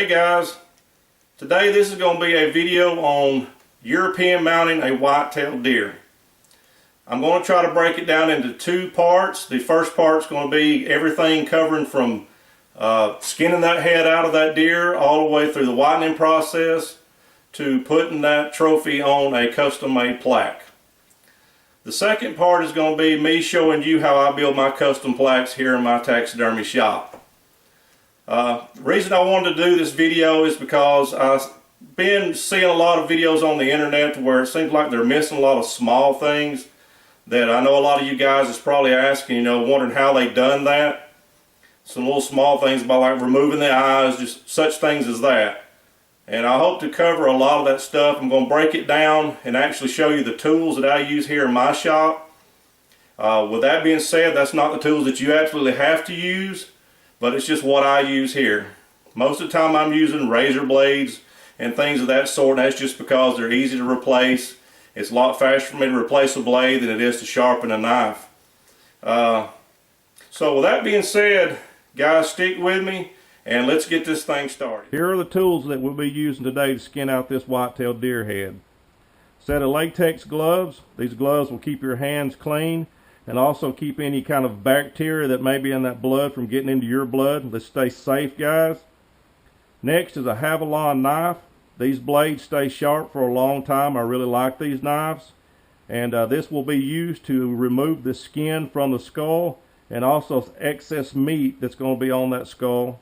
Hey guys, today this is going to be a video on European mounting a white-tailed deer. I'm going to try to break it down into two parts. The first part is going to be everything covering from skinning that head out of that deer all the way through the whitening process to putting that trophy on a custom-made plaque. The second part is going to be me showing you how I build my custom plaques here in my taxidermy shop. The reason I wanted to do this video is because I've been seeing a lot of videos on the internet where it seems like they're missing a lot of small things that I know a lot of you guys is probably asking, wondering how they done that. Some little small things about like removing the eyes, just such things as that. And I hope to cover a lot of that stuff. I'm going to break it down and actually show you the tools that I use here in my shop. With that being said, that's not the tools that you absolutely have to use, but it's just what I use here. Most of the time I'm using razor blades and things of that sort, and that's just because they're easy to replace. It's a lot faster for me to replace a blade than it is to sharpen a knife. So with that being said, guys, stick with me and let's get this thing started. Here are the tools that we'll be using today to skin out this white-tailed deer head. Set of latex gloves. These gloves will keep your hands clean and also keep any kind of bacteria that may be in that blood from getting into your blood. Let's stay safe, guys. Next is a Havalon knife. These blades stay sharp for a long time. I really like these knives. And this will be used to remove the skin from the skull and also excess meat that's going to be on that skull.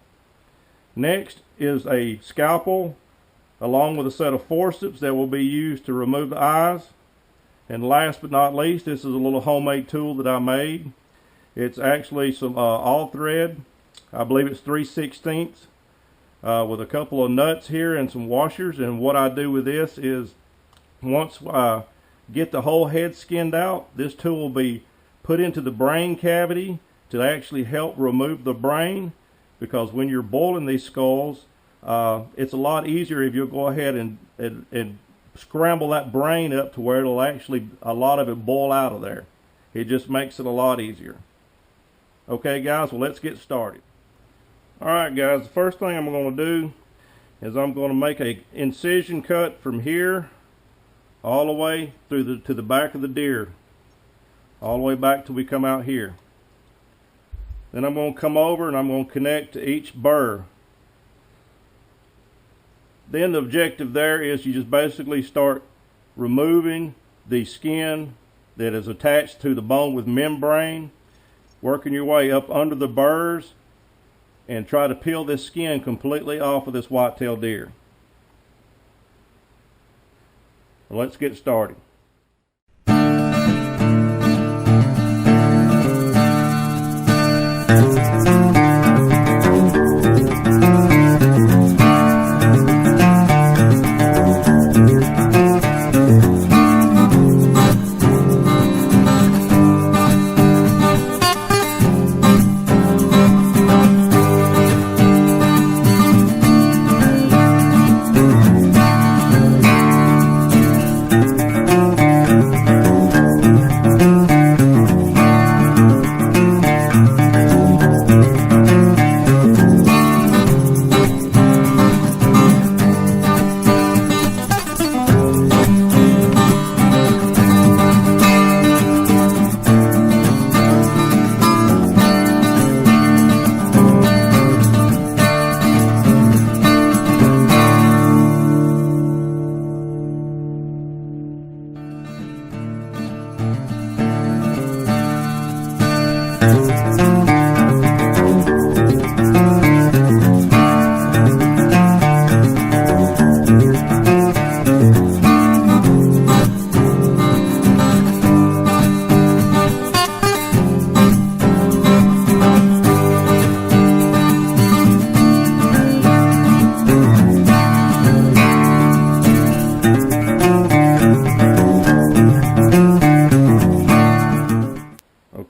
Next is a scalpel along with a set of forceps that will be used to remove the eyes. And last but not least, this is a little homemade tool that I made. It's actually some all thread. I believe it's 3/16 with a couple of nuts here and some washers. And what I do with this is once I get the whole head skinned out, this tool will be put into the brain cavity to actually help remove the brain, because when you're boiling these skulls, it's a lot easier if you'll go ahead and scramble that brain up to where it'll actually, a lot of it boil out of there. It just makes it a lot easier. Okay guys, well let's get started. Alright guys, the first thing I'm going to do is I'm going to make a incision cut from here all the way through to the back of the deer, all the way back till we come out here. Then I'm going to come over and I'm going to connect to each burr. Then the objective there is you just basically start removing the skin that is attached to the bone with membrane, working your way up under the burrs, and try to peel this skin completely off of this white-tailed deer. Well, let's get started.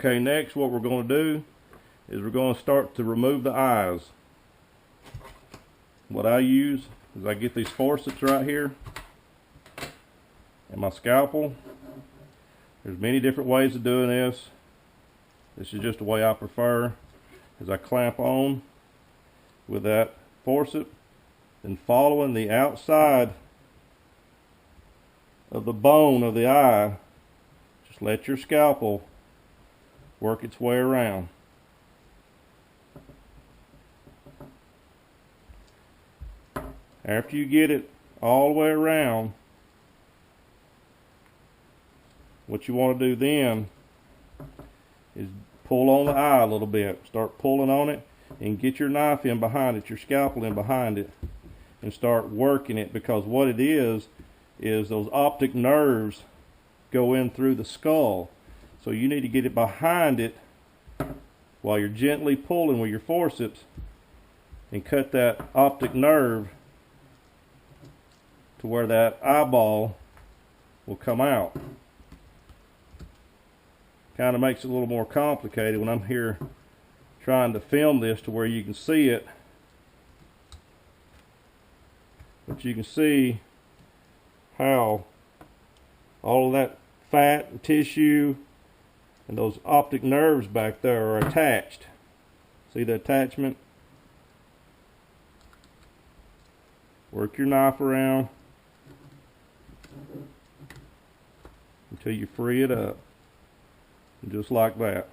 Okay, next what we're going to do is we're going to start to remove the eyes. What I use is I get these forceps right here and my scalpel. There's many different ways of doing this. This is just the way I prefer, is I clamp on with that forceps then following the outside of the bone of the eye, just let your scalpel work its way around. After you get it all the way around, what you want to do then is pull on the eye a little bit. Start pulling on it and get your knife in behind it, your scalpel in behind it, and start working it, because what it is those optic nerves go in through the skull. So you need to get it behind it while you're gently pulling with your forceps and cut that optic nerve to where that eyeball will come out. Kind of makes it a little more complicated when I'm here trying to film this to where you can see it. But you can see how all of that fat and tissue and those optic nerves back there are attached. See the attachment? Work your knife around until you free it up. Just like that.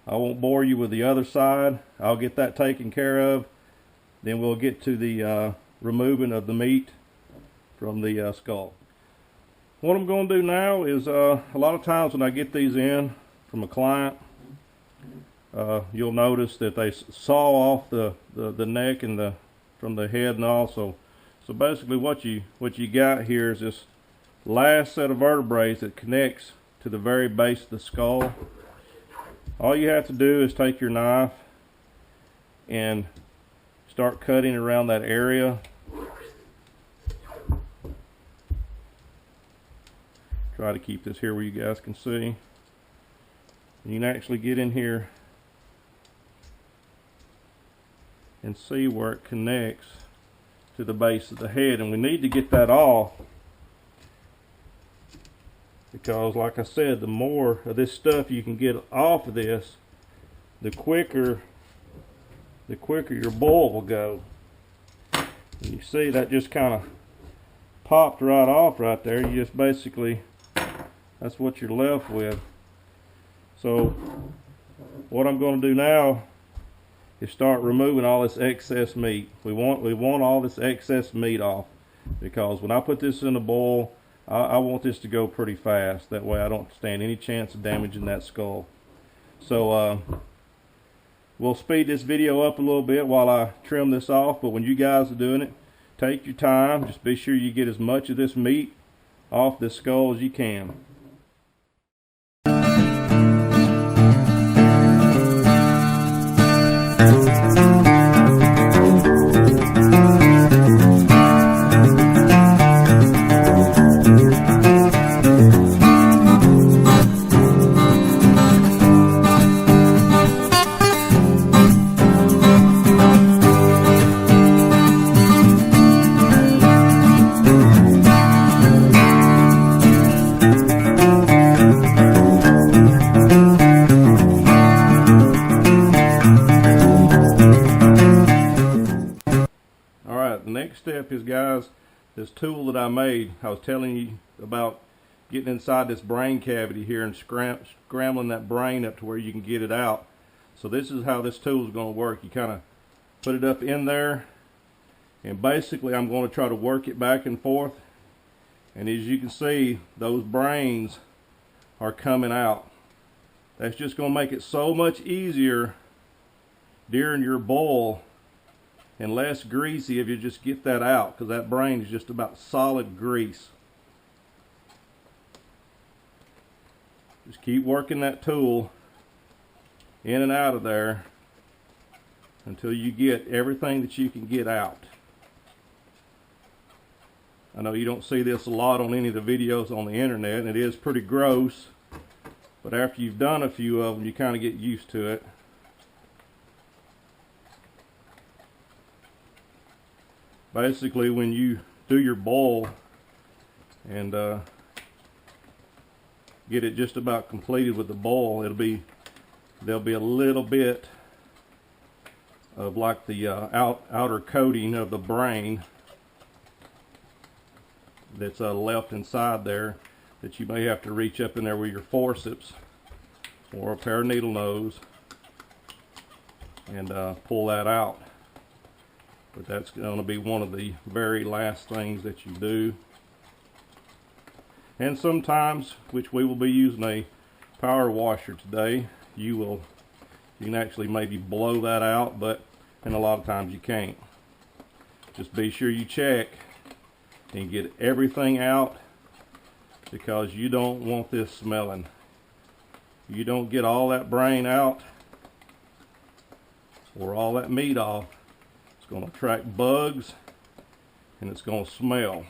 I won't bore you with the other side. I'll get that taken care of. Then we'll get to the removing of the meat from the skull. What I'm going to do now is a lot of times when I get these in from a client, you'll notice that they saw off the neck and from the head and also. So basically what you got here is this last set of vertebrae that connects to the very base of the skull. All you have to do is take your knife and start cutting around that area. Try to keep this here where you guys can see. You can actually get in here and see where it connects to the base of the head, and we need to get that off, because like I said, the more of this stuff you can get off of this, the quicker your bull will go. And you see that just kind of popped right off right there. You just basically, that's what you're left with. So what I'm going to do now is start removing all this excess meat. We want all this excess meat off, because when I put this in a bowl, I want this to go pretty fast. That way I don't stand any chance of damaging that skull. So we'll speed this video up a little bit while I trim this off, but when you guys are doing it, take your time. Just be sure you get as much of this meat off this skull as you can. Step is, guys, this tool that I made. I was telling you about getting inside this brain cavity here and scrambling that brain up to where you can get it out. So this is how this tool is going to work. You kind of put it up in there, and basically I'm going to try to work it back and forth, and as you can see, those brains are coming out. That's just going to make it so much easier during your boil and less greasy if you just get that out, because that brain is just about solid grease. Just keep working that tool in and out of there until you get everything that you can get out. I know you don't see this a lot on any of the videos on the internet, and it is pretty gross, but after you've done a few of them, you kind of get used to it. Basically, when you do your boil and get it just about completed with the boil, there'll be a little bit of like the outer coating of the brain that's left inside there, that you may have to reach up in there with your forceps or a pair of needle nose and pull that out. But that's going to be one of the very last things that you do. And sometimes, which we will be using a power washer today, you can actually maybe blow that out, and a lot of times you can't. Just be sure you check and get everything out, because you don't want this smelling. You don't get all that brain out or all that meat off, it's going to attract bugs and it's going to smell,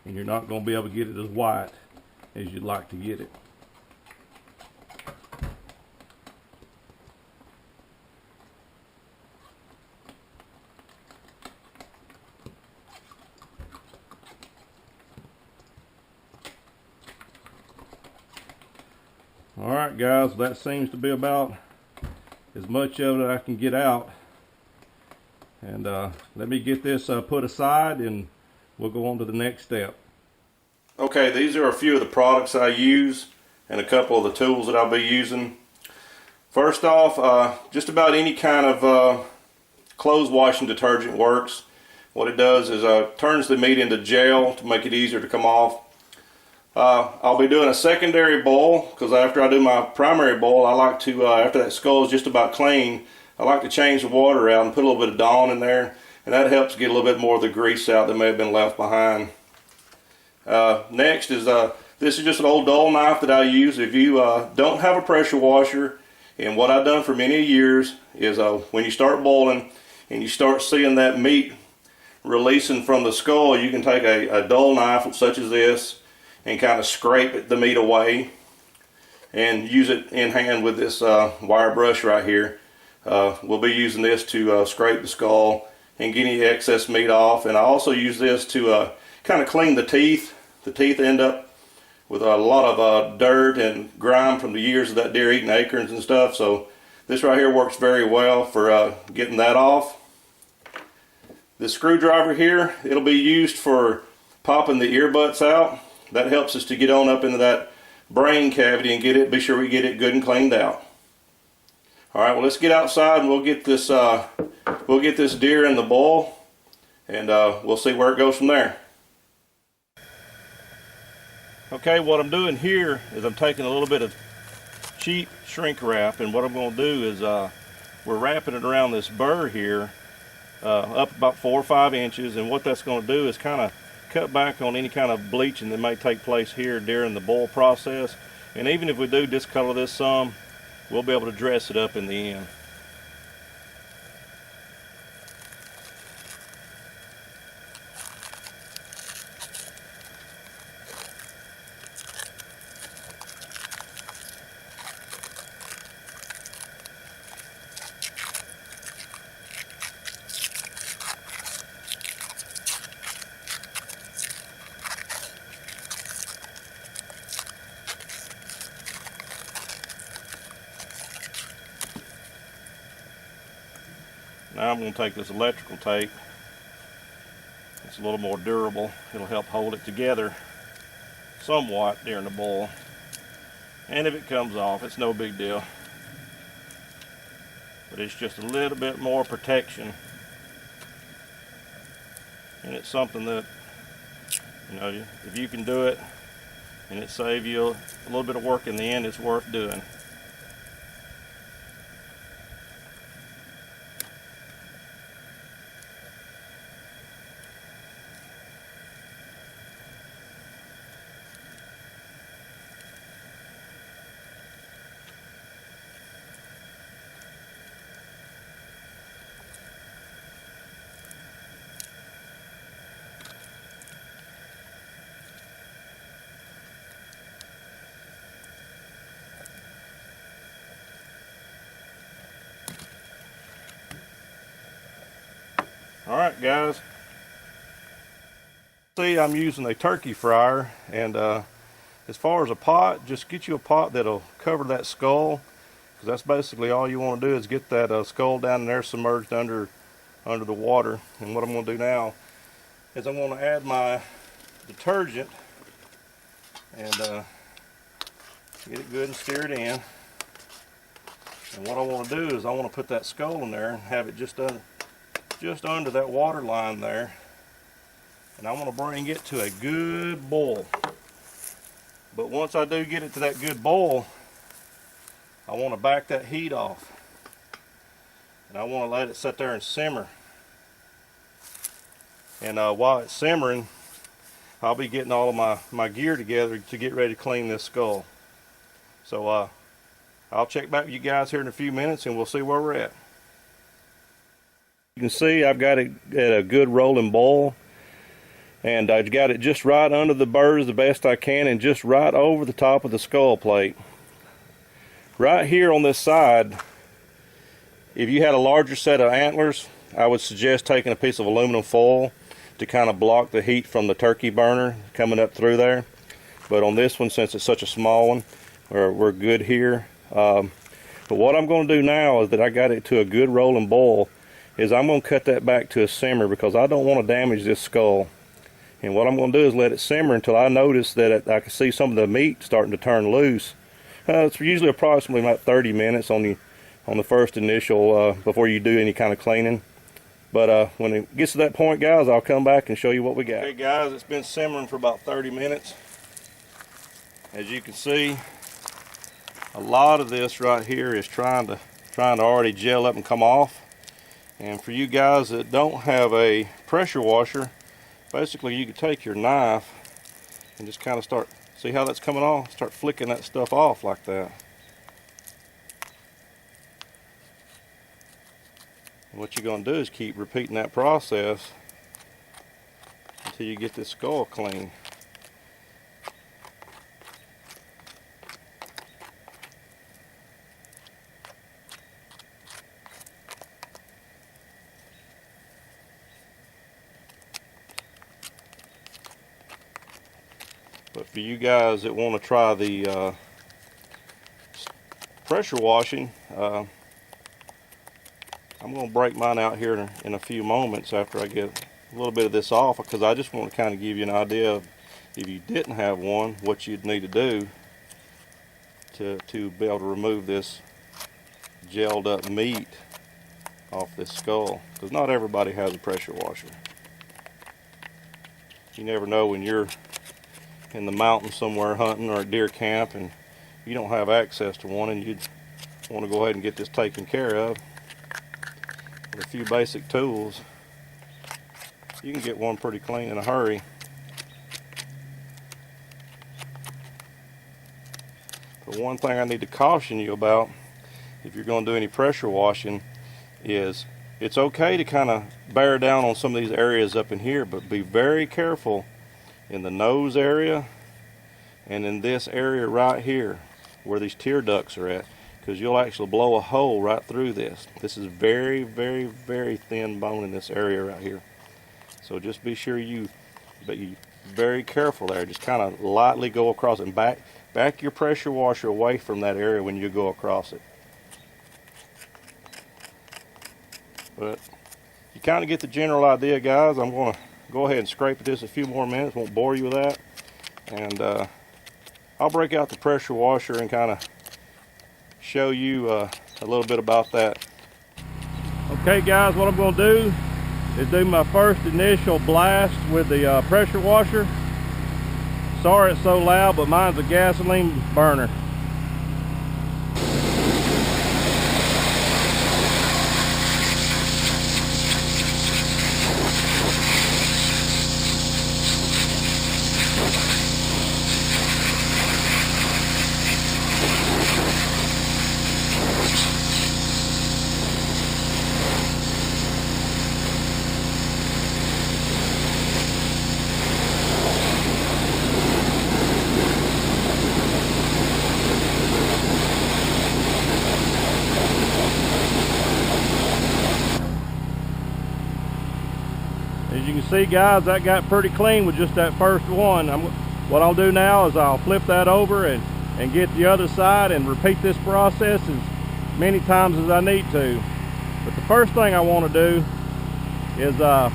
and you're not going to be able to get it as white as you'd like to get it. Alright guys, that seems to be about as much of it I can get out. And let me get this put aside and we'll go on to the next step. Okay, these are a few of the products I use and a couple of the tools that I'll be using. First off, just about any kind of clothes washing detergent works. What it does is turns the meat into gel to make it easier to come off. I'll be doing a secondary boil, because after I do my primary boil, I like to, after that skull is just about clean, I like to change the water out and put a little bit of Dawn in there, and that helps get a little bit more of the grease out that may have been left behind. Next is, this is just an old dull knife that I use. If you don't have a pressure washer, and what I've done for many years is when you start boiling and you start seeing that meat releasing from the skull, you can take a dull knife such as this and kind of scrape the meat away and use it in hand with this wire brush right here. We'll be using this to scrape the skull and get any excess meat off. And I also use this to kind of clean the teeth. The teeth end up with a lot of dirt and grime from the years of that deer eating acorns and stuff. So this right here works very well for getting that off. This screwdriver here, it'll be used for popping the ear butts out. That helps us to get on up into that brain cavity and be sure we get it good and cleaned out. Alright, well, let's get outside and we'll get this deer in the bowl, and we'll see where it goes from there. Okay, what I'm doing here is I'm taking a little bit of cheap shrink wrap, and what I'm going to do is we're wrapping it around this burr here up about 4 or 5 inches, and what that's going to do is kind of cut back on any kind of bleaching that may take place here during the boil process. And even if we do discolor this some, we'll be able to dress it up in the end. Now I'm going to take this electrical tape. It's a little more durable. It'll help hold it together somewhat during the boil. And if it comes off, it's no big deal. But it's just a little bit more protection. And it's something that, you know, if you can do it and it saves you a little bit of work in the end, it's worth doing. Alright guys, see, I'm using a turkey fryer, and as far as a pot, just get you a pot that'll cover that skull because that's basically all you want to do is get that skull down in there submerged under the water. And what I'm going to do now is I'm going to add my detergent and get it good and stir it in. And what I want to do is I want to put that skull in there and have it just under that water line there. And I want to bring it to a good boil. But once I do get it to that good boil, I want to back that heat off. And I want to let it sit there and simmer. And while it's simmering, I'll be getting all of my gear together to get ready to clean this skull. So I'll check back with you guys here in a few minutes and we'll see where we're at. You can see I've got it at a good rolling boil. And I've got it just right under the burrs the best I can and just right over the top of the skull plate. Right here on this side, if you had a larger set of antlers, I would suggest taking a piece of aluminum foil to kind of block the heat from the turkey burner coming up through there. But on this one, since it's such a small one, we're good here. But what I'm going to do now is that I got it to a good rolling boil, is I'm going to cut that back to a simmer because I don't want to damage this skull. And what I'm going to do is let it simmer until I notice that I can see some of the meat starting to turn loose. It's usually approximately about 30 minutes on the first initial before you do any kind of cleaning. But when it gets to that point, guys, I'll come back and show you what we got. Okay, guys, it's been simmering for about 30 minutes. As you can see, a lot of this right here is trying to already gel up and come off. And for you guys that don't have a pressure washer, basically you could take your knife and just kind of start, see how that's coming off? Start flicking that stuff off like that. And what you're going to do is keep repeating that process until you get this skull clean. But for you guys that want to try the pressure washing, I'm going to break mine out here in a few moments after I get a little bit of this off, because I just want to kind of give you an idea of, if you didn't have one, what you'd need to do to be able to remove this gelled up meat off this skull, because not everybody has a pressure washer. You never know when you're in the mountains somewhere hunting or at deer camp and you don't have access to one, and you'd want to go ahead and get this taken care of with a few basic tools. You can get one pretty clean in a hurry. But one thing I need to caution you about, if you're going to do any pressure washing, is it's okay to kind of bear down on some of these areas up in here, but be very careful in the nose area and in this area right here where these tear ducts are at, because you'll actually blow a hole right through this. This is very, very, very thin bone in this area right here. So just be sure you be very careful there. Just kind of lightly go across it and back your pressure washer away from that area when you go across it. But you kind of get the general idea, guys. I'm going to go ahead and scrape this a few more minutes. Won't bore you with that. And I'll break out the pressure washer and kind of show you a little bit about that. Okay, guys, what I'm going to do is do my first initial blast with the pressure washer. Sorry it's so loud, but mine's a gasoline burner. As you can see, guys, that got pretty clean with just that first one. What I'll do now is I'll flip that over and get the other side and repeat this process many times as I need to. But the first thing I want to do is I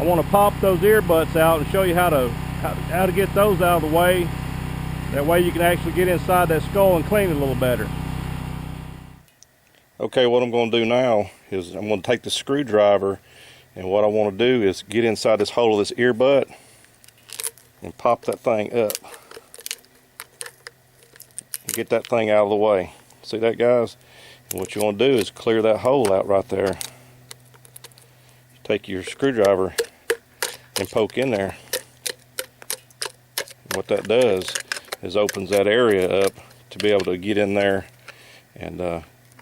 want to pop those ear butts out and show you how to get those out of the way. That way you can actually get inside that skull and clean it a little better. Okay, what I'm going to do now is I'm going to take the screwdriver, and what I want to do is get inside this hole of this ear butt and pop that thing up and get that thing out of the way. See that, guys? And what you want to do is clear that hole out right there. Take your screwdriver and poke in there. And what that does is opens that area up to be able to get in there and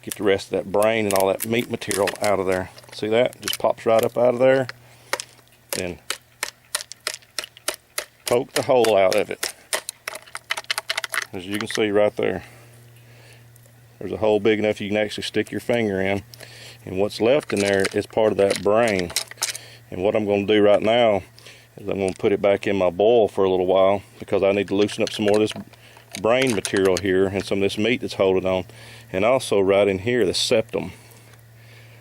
get the rest of that brain and all that meat material out of there. See that? Just pops right up out of there. Then poke the hole out of it. As you can see right there, there's a hole big enough you can actually stick your finger in. And what's left in there is part of that brain. And what I'm going to do right now is I'm going to put it back in my bowl for a little while, because I need to loosen up some more of this brain material here and some of this meat that's holding on. And also right in here, the septum.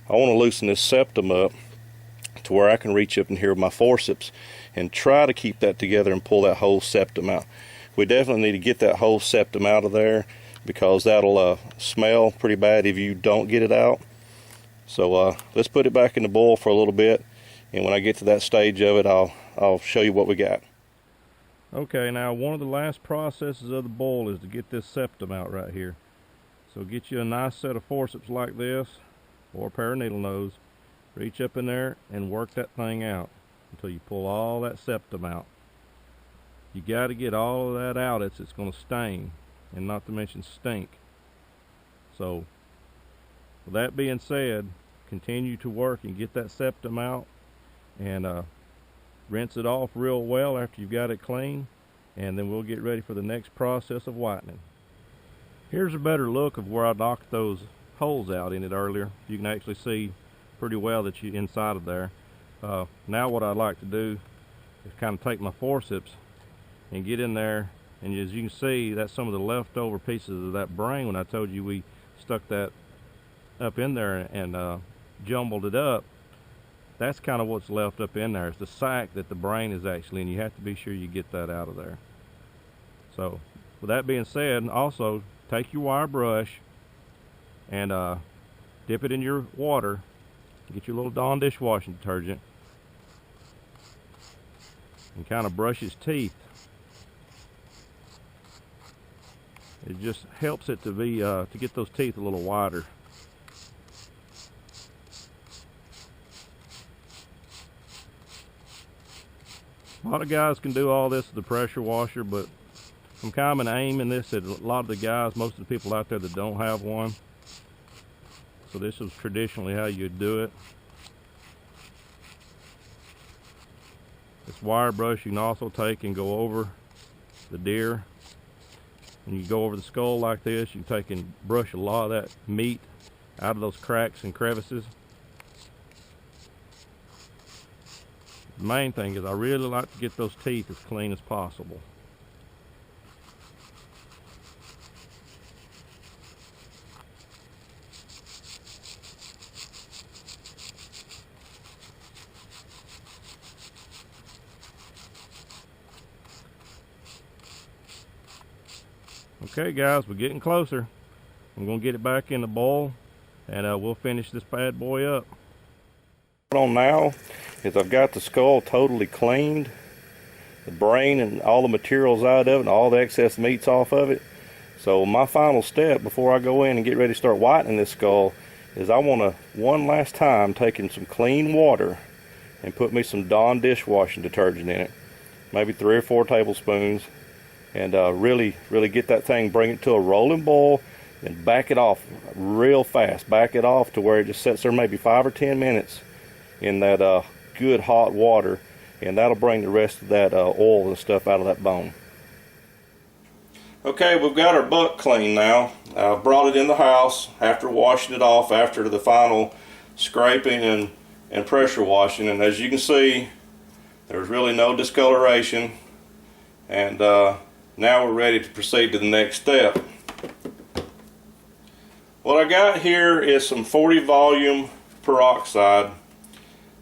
I want to loosen this septum up to where I can reach up in here with my forceps and try to keep that together and pull that whole septum out. We definitely need to get that whole septum out of there, because that'll smell pretty bad if you don't get it out. So let's put it back in the bowl for a little bit, and when I get to that stage of it, I'll show you what we got. Okay, now one of the last processes of the bowl is to get this septum out right here. So get you a nice set of forceps like this, or a pair of needle nose. Reach up in there and work that thing out until you pull all that septum out. You got to get all of that out. It's going to stain, and not to mention stink. So with that being said, continue to work and get that septum out, and rinse it off real well after you've got it clean, and then we'll get ready for the next process of whitening. Here's a better look of where I knocked those holes out in it earlier. You can actually see pretty well that you're inside of there. Now what I'd like to do is kind of take my forceps and get in there, and as you can see, that's some of the leftover pieces of that brain when I told you we stuck that up in there and jumbled it up. That's kind of what's left up in there. It's the sac that the brain is actually in. You have to be sure you get that out of there. So with that being said, also take your wire brush and dip it in your water. Get your little Dawn dishwashing detergent and kind of brush his teeth. It just helps it to be to get those teeth a little wider. A lot of guys can do all this with the pressure washer, but I'm kind of aiming this at a lot of the guys, most of the people out there that don't have one. So this is traditionally how you'd do it. This wire brush you can also take and go over the deer. When you go over the skull like this, you can take and brush a lot of that meat out of those cracks and crevices. The main thing is I really like to get those teeth as clean as possible. Okay guys, we're getting closer. I'm going to get it back in the bowl, and we'll finish this bad boy up. What on now is I've got the skull totally cleaned, the brain and all the materials out of it and all the excess meat's off of it. So my final step before I go in and get ready to start whitening this skull is I want to one last time take in some clean water and put me some Dawn dishwashing detergent in it, maybe 3 or 4 tablespoons, and really get that thing, bring it to a rolling boil, and back it off real fast. Back it off to where it just sits there maybe 5 or 10 minutes in that good hot water, and that'll bring the rest of that oil and stuff out of that bone. Okay, we've got our butt clean now. I've brought it in the house after washing it off after the final scraping and pressure washing, and as you can see, there's really no discoloration, and now we're ready to proceed to the next step. What I got here is some 40 volume peroxide,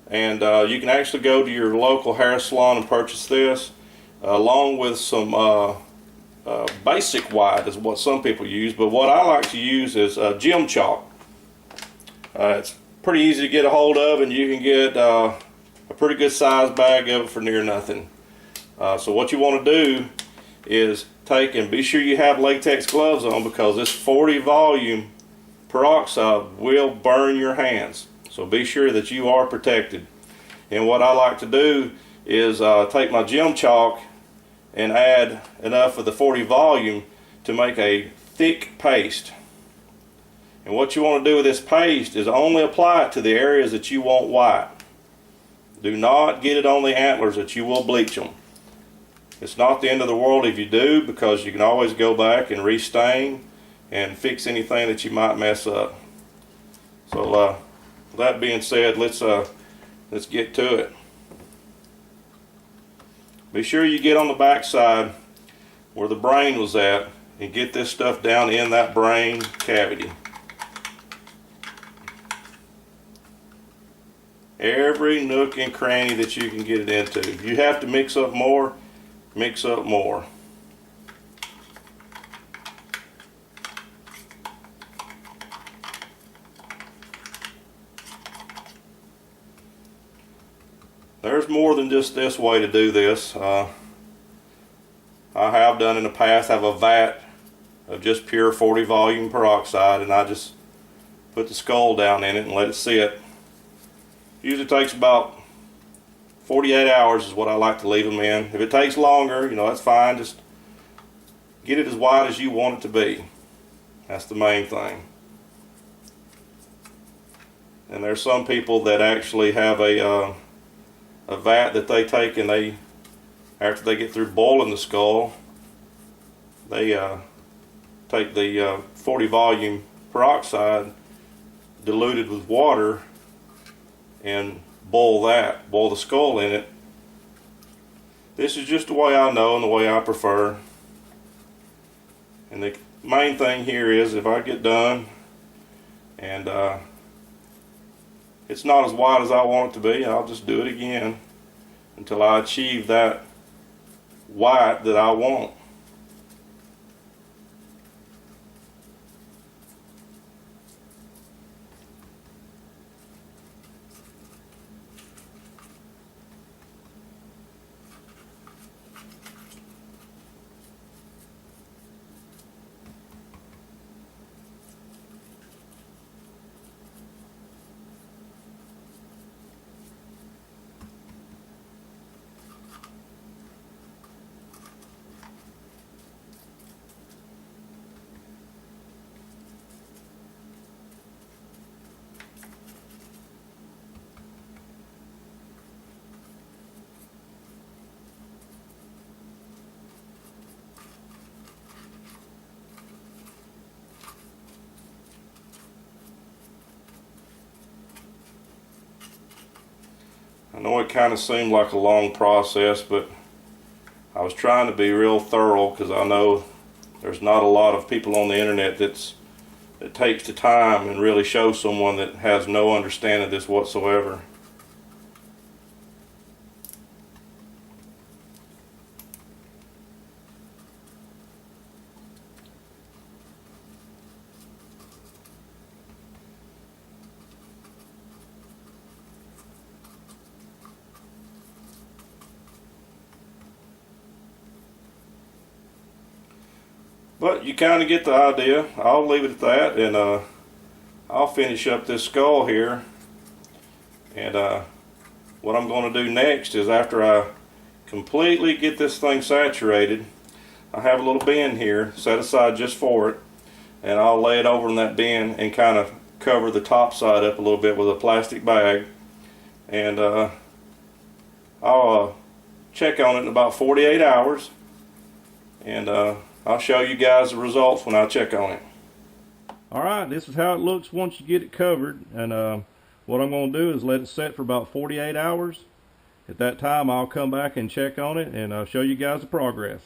and you can actually go to your local hair salon and purchase this, along with some basic white is what some people use, but what I like to use is gym chalk. It's pretty easy to get a hold of, and you can get a pretty good sized bag of it for near nothing. So what you want to do is take and be sure you have latex gloves on, because this 40 volume peroxide will burn your hands. So be sure that you are protected. And what I like to do is take my gym chalk and add enough of the 40 volume to make a thick paste. And what you want to do with this paste is only apply it to the areas that you want white. Do not get it on the antlers, that you will bleach them. It's not the end of the world if you do, because you can always go back and restain and fix anything that you might mess up. So with that being said, let's get to it. Be sure you get on the back side where the brain was at and get this stuff down in that brain cavity. Every nook and cranny that you can get it into. If you have to mix up more, mix up more. There's more than just this way to do this. I have done in the past, have a vat of just pure 40 volume peroxide, and I just put the skull down in it and let it sit. Usually takes about 48 hours is what I like to leave them in. If it takes longer, you know, that's fine. Just get it as wide as you want it to be. That's the main thing. And there's some people that actually have a vat that they take, and they, after they get through boiling the skull, they take the 40 volume peroxide diluted with water and boil the skull in it. This is just the way I know and the way I prefer. And the main thing here is, if I get done and it's not as wide as I want it to be, I'll just do it again until I achieve that white that I want. I know it kind of seemed like a long process, but I was trying to be real thorough, because I know there's not a lot of people on the internet that takes the time and really shows someone that has no understanding of this whatsoever. But you kind of get the idea. I'll leave it at that, and I'll finish up this skull here. And what I'm going to do next is, after I completely get this thing saturated, I have a little bin here set aside just for it, and I'll lay it over in that bin and kind of cover the top side up a little bit with a plastic bag, and I'll check on it in about 48 hours, and I'll show you guys the results when I check on it. Alright, this is how it looks once you get it covered, and what I'm going to do is let it set for about 48 hours. At that time, I'll come back and check on it, and I'll show you guys the progress.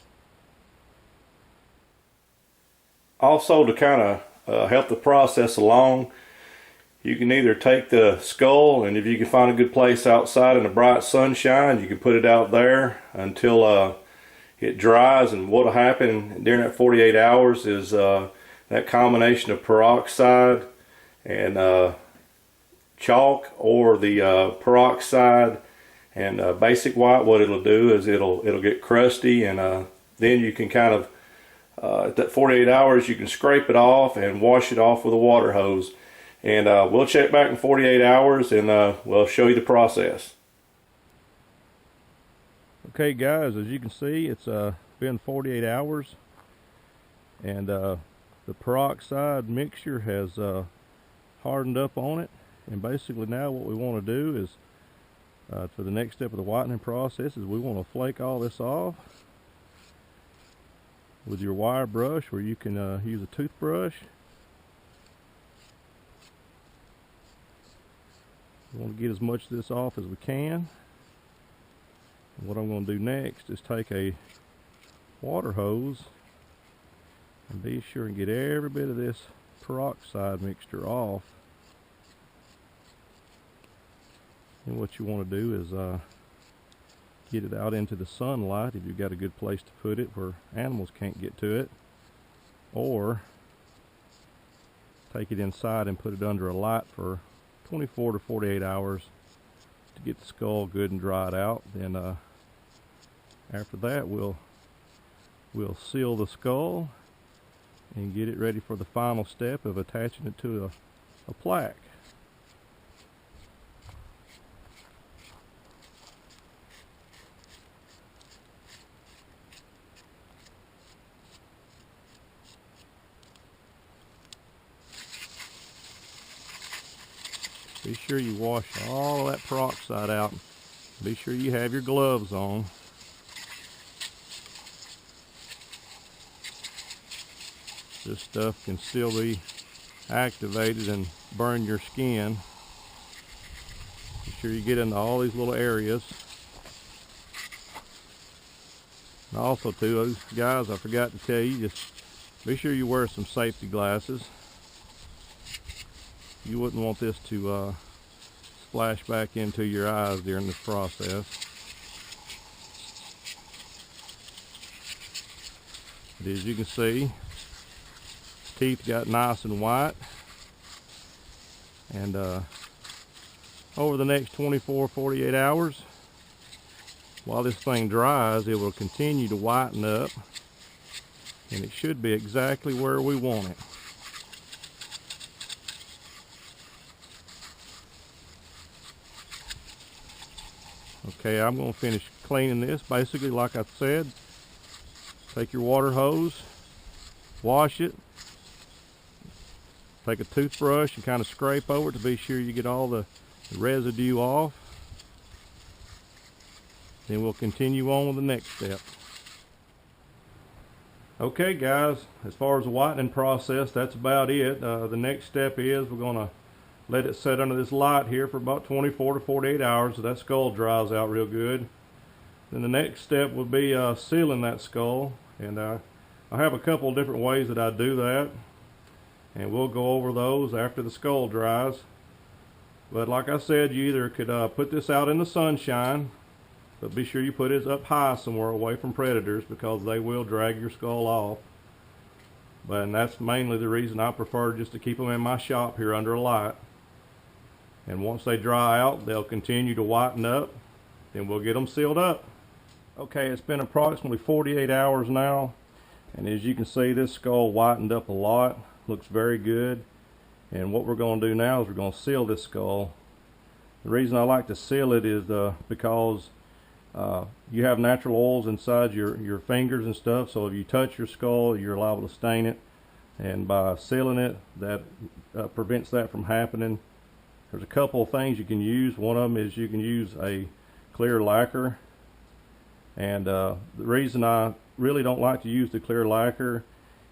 Also, to kind of help the process along, you can either take the skull, and if you can find a good place outside in the bright sunshine, you can put it out there until it dries. And what will happen during that 48 hours is that combination of peroxide and chalk, or the peroxide and basic white, what it'll do is it'll get crusty, and then you can kind of at that 48 hours you can scrape it off and wash it off with a water hose. And we'll check back in 48 hours and we'll show you the process. Okay guys, as you can see, it's been 48 hours, and the peroxide mixture has hardened up on it. And basically now what we want to do is, for the next step of the whitening process, is we want to flake all this off with your wire brush, or you can use a toothbrush. We want to get as much of this off as we can. And what I'm going to do next is take a water hose and be sure and get every bit of this peroxide mixture off. And what you want to do is get it out into the sunlight if you've got a good place to put it where animals can't get to it, or take it inside and put it under a light for 24 to 48 hours to get the skull good and dried out. Then after that we'll seal the skull and get it ready for the final step of attaching it to a plaque. Be sure you wash all of that peroxide out. Be sure you have your gloves on. This stuff can still be activated and burn your skin. Be sure you get into all these little areas. And also too, guys, I forgot to tell you, just be sure you wear some safety glasses. You wouldn't want this to splash back into your eyes during this process. But as you can see, teeth got nice and white, and over the next 24-48 hours, while this thing dries, it will continue to whiten up, and it should be exactly where we want it. Okay, I'm going to finish cleaning this. Basically, like I said, take your water hose, wash it, take a toothbrush and kind of scrape over it to be sure you get all the residue off. Then we'll continue on with the next step. Okay guys, as far as the whitening process, that's about it. The next step is we're going to let it set under this light here for about 24 to 48 hours so that skull dries out real good. Then the next step would be sealing that skull, and I have a couple of different ways that I do that, and we'll go over those after the skull dries. But like I said, you either could put this out in the sunshine, but be sure you put it up high somewhere away from predators, because they will drag your skull off. And that's mainly the reason I prefer just to keep them in my shop here under a light. And once they dry out, they'll continue to whiten up, and we'll get them sealed up. Okay, it's been approximately 48 hours now, and as you can see, this skull whitened up a lot. Looks very good. And what we're going to do now is we're going to seal this skull. The reason I like to seal it is because you have natural oils inside your fingers and stuff, so if you touch your skull, you're liable to stain it. And by sealing it, that prevents that from happening. There's a couple of things you can use. One of them is you can use a clear lacquer. And the reason I really don't like to use the clear lacquer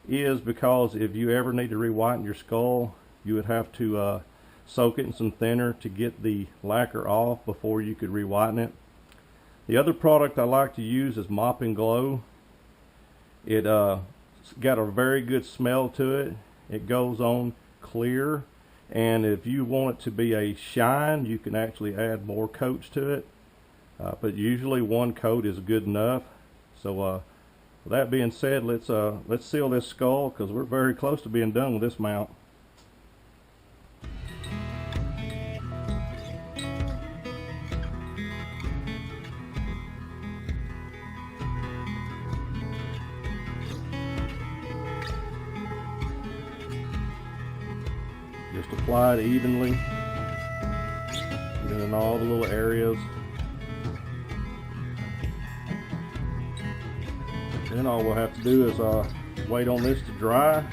is because if you ever need to re-whiten your skull, you would have to soak it in some thinner to get the lacquer off before you could re-whiten it. The other product I like to use is Mop and Glow. It got a very good smell to it, it goes on clear. And if you want it to be a shine, you can actually add more coats to it. But usually one coat is good enough. So with that being said, let's seal this skull, because we're very close to being done with this mount. Just apply it evenly, get it in all the little areas. Then all we'll have to do is wait on this to dry,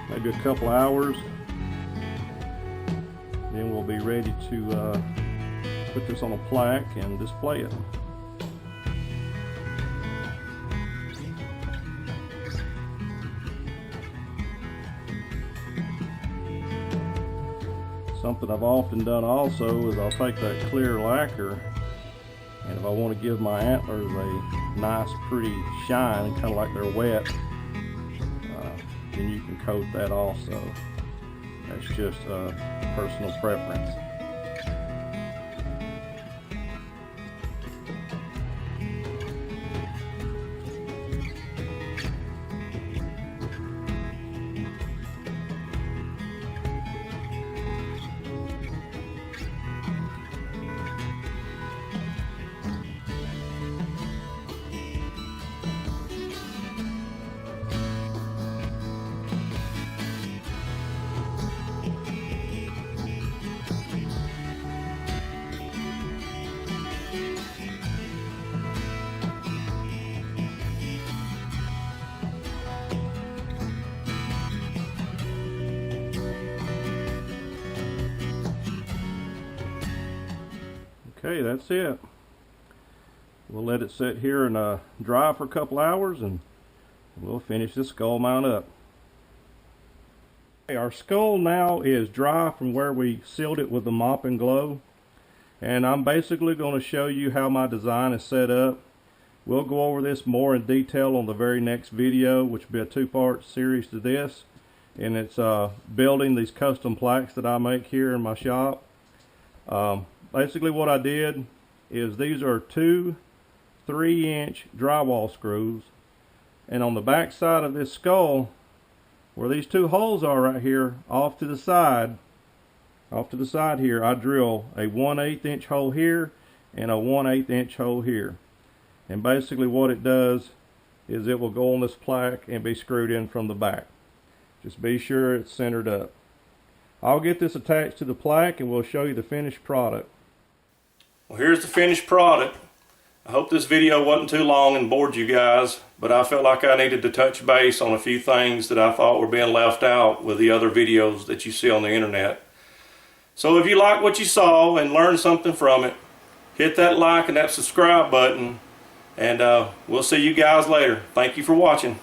maybe a couple hours. Then we'll be ready to put this on a plaque and display it. Something I've often done also is I'll take that clear lacquer, and if I want to give my antlers a nice pretty shine, kind of like they're wet, then you can coat that also. That's just personal preference. Okay, that's it. We'll let it sit here and dry for a couple hours, and we'll finish this skull mount up. Okay, our skull now is dry from where we sealed it with the mop and glow, and I'm basically going to show you how my design is set up. We'll go over this more in detail on the very next video, which will be a two-part series to this, and it's building these custom plaques that I make here in my shop. Basically what I did is these are two 3-inch drywall screws, and on the back side of this skull, where these two holes are right here, off to the side here, I drill a 1/8 inch hole here and a 1/8 inch hole here. And basically what it does is it will go on this plaque and be screwed in from the back. Just be sure it's centered up. I'll get this attached to the plaque and we'll show you the finished product. Well, here's the finished product. I hope this video wasn't too long and bored you guys, but I felt like I needed to touch base on a few things that I thought were being left out with the other videos that you see on the internet. So if you like what you saw and learned something from it, hit that like and that subscribe button, and we'll see you guys later. Thank you for watching.